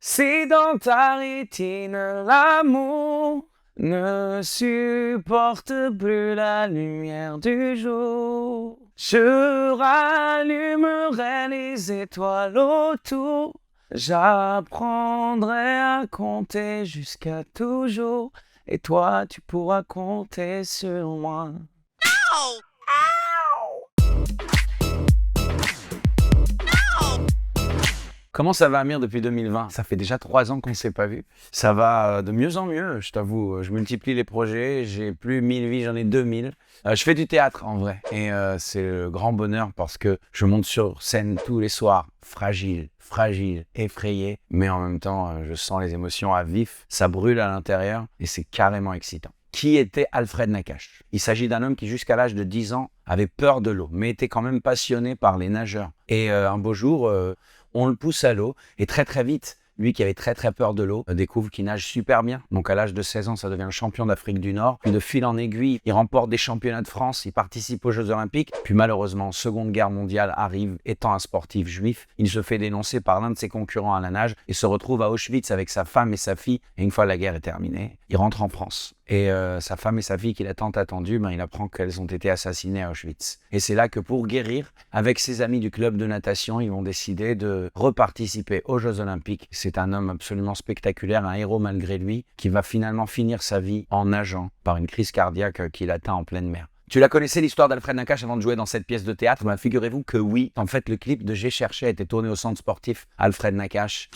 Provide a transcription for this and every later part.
Si dans ta rétine l'amour ne supporte plus la lumière du jour, je rallumerai les étoiles autour, j'apprendrai à compter jusqu'à toujours, et toi tu pourras compter sur moi. Ow! Comment ça va, Amir, depuis 2020? Ça fait déjà 3 ans qu'on ne s'est pas vu. Ça va de mieux en mieux, je t'avoue. Je multiplie les projets, j'ai plus 1000 vies, j'en ai 2000. Je fais du théâtre en vrai, et c'est le grand bonheur parce que je monte sur scène tous les soirs, fragile, effrayé, mais en même temps, je sens les émotions à vif, ça brûle à l'intérieur et c'est carrément excitant. Qui était Alfred Nakache? Il s'agit d'un homme qui, jusqu'à l'âge de 10 ans, avait peur de l'eau, mais était quand même passionné par les nageurs. Et un beau jour, on le pousse à l'eau, et très vite, lui qui avait très peur de l'eau, découvre qu'il nage super bien. Donc à l'âge de 16 ans, ça devient le champion d'Afrique du Nord. Puis de fil en aiguille, il remporte des championnats de France, il participe aux Jeux Olympiques. Puis malheureusement, Seconde Guerre mondiale arrive, étant un sportif juif. Il se fait dénoncer par l'un de ses concurrents à la nage et se retrouve à Auschwitz avec sa femme et sa fille. Et une fois la guerre est terminée, il rentre en France. Et sa femme et sa fille qu'il a tant attendu, il apprend qu'elles ont été assassinées à Auschwitz. Et c'est là que pour guérir, avec ses amis du club de natation, ils vont décider de reparticiper aux Jeux Olympiques. C'est un homme absolument spectaculaire, un héros malgré lui, qui va finalement finir sa vie en nageant par une crise cardiaque qui l'atteint en pleine mer. Tu la connaissais l'histoire d'Alfred Nakache avant de jouer dans cette pièce de théâtre? Figurez-vous que oui. En fait, le clip de J'ai cherché a été tourné au centre sportif Alfred Nakache.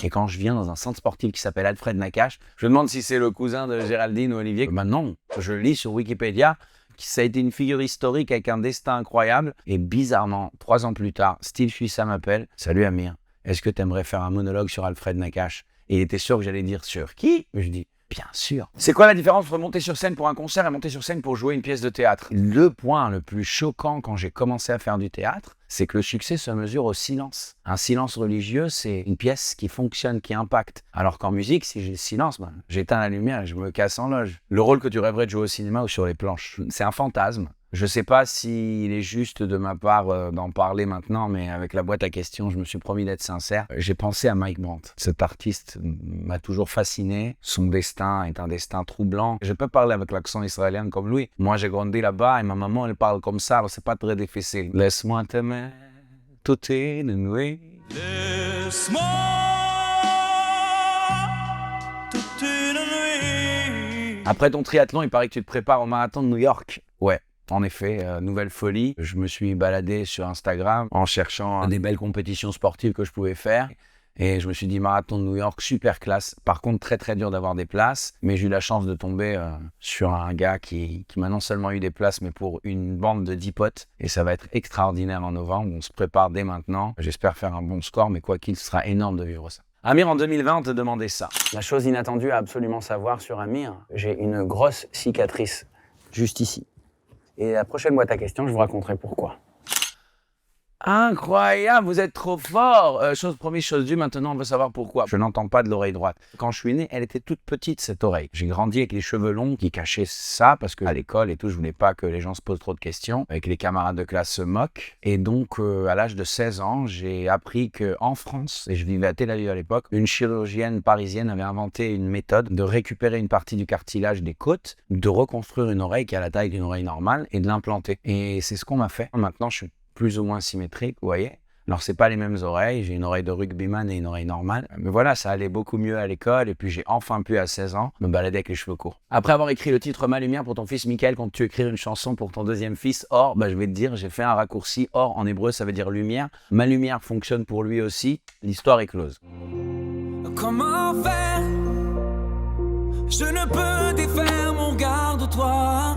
Et quand je viens dans un centre sportif qui s'appelle Alfred Nakache, je me demande si c'est le cousin de Géraldine ou Olivier. Non, je lis sur Wikipédia que ça a été une figure historique avec un destin incroyable. Et bizarrement, 3 ans plus tard, Steve Suissa m'appelle. « Salut Amir, est-ce que tu aimerais faire un monologue sur Alfred Nakache ?» Et il était sûr que j'allais dire « Sur qui ?» Mais je dis « Bien sûr !» C'est quoi la différence entre monter sur scène pour un concert et monter sur scène pour jouer une pièce de théâtre? Le point le plus choquant quand j'ai commencé à faire du théâtre, c'est que le succès se mesure au silence. Un silence religieux, c'est une pièce qui fonctionne, qui impacte. Alors qu'en musique, si j'ai le silence, j'éteins la lumière et je me casse en loge. Le rôle que tu rêverais de jouer au cinéma ou sur les planches, c'est un fantasme. Je sais pas s'il est juste de ma part d'en parler maintenant, mais avec la boîte à questions, je me suis promis d'être sincère. J'ai pensé à Mike Brandt. Cet artiste m'a toujours fasciné. Son destin est un destin troublant. Je peux parler avec l'accent israélien comme lui. Moi, j'ai grandi là-bas et ma maman, elle parle comme ça, alors c'est pas très difficile. Laisse-moi t'aimer toute une nuit. Laisse-moi toute une nuit. Après ton triathlon, il paraît que tu te prépares au marathon de New York. Ouais. En effet, nouvelle folie. Je me suis baladé sur Instagram en cherchant des belles compétitions sportives que je pouvais faire. Et je me suis dit, marathon de New York, super classe. Par contre, très dur d'avoir des places. Mais j'ai eu la chance de tomber sur un gars qui m'a non seulement eu des places, mais pour une bande de 10 potes. Et ça va être extraordinaire en novembre. On se prépare dès maintenant. J'espère faire un bon score, mais quoi qu'il, ce sera énorme de vivre ça. Amir, en 2020, on te demandait ça. La chose inattendue à absolument savoir sur Amir, j'ai une grosse cicatrice juste ici. Et la prochaine boîte à questions, je vous raconterai pourquoi. Incroyable, vous êtes trop fort. Chose promise, chose due, maintenant on veut savoir pourquoi. Je n'entends pas de l'oreille droite. Quand je suis né, elle était toute petite, cette oreille. J'ai grandi avec les cheveux longs qui cachaient ça, parce qu'à l'école et tout, je voulais pas que les gens se posent trop de questions, et que les camarades de classe se moquent. Et donc, à l'âge de 16 ans, j'ai appris qu'en France, et je vivais à Tel Aviv à l'époque, une chirurgienne parisienne avait inventé une méthode de récupérer une partie du cartilage des côtes, de reconstruire une oreille qui a la taille d'une oreille normale, et de l'implanter. Et c'est ce qu'on m'a fait. Maintenant, je suis plus ou moins symétrique, vous voyez. Alors, c'est pas les mêmes oreilles. J'ai une oreille de rugbyman et une oreille normale. Mais voilà, ça allait beaucoup mieux à l'école. Et puis, j'ai enfin pu, à 16 ans, me balader avec les cheveux courts. Après avoir écrit le titre Ma Lumière pour ton fils Michael, comptes-tu écrire une chanson pour ton deuxième fils Or? Je vais te dire, j'ai fait un raccourci. Or, en hébreu, ça veut dire lumière. Ma lumière fonctionne pour lui aussi. L'histoire est close. Comment faire? Je ne peux défaire mon regard de toi.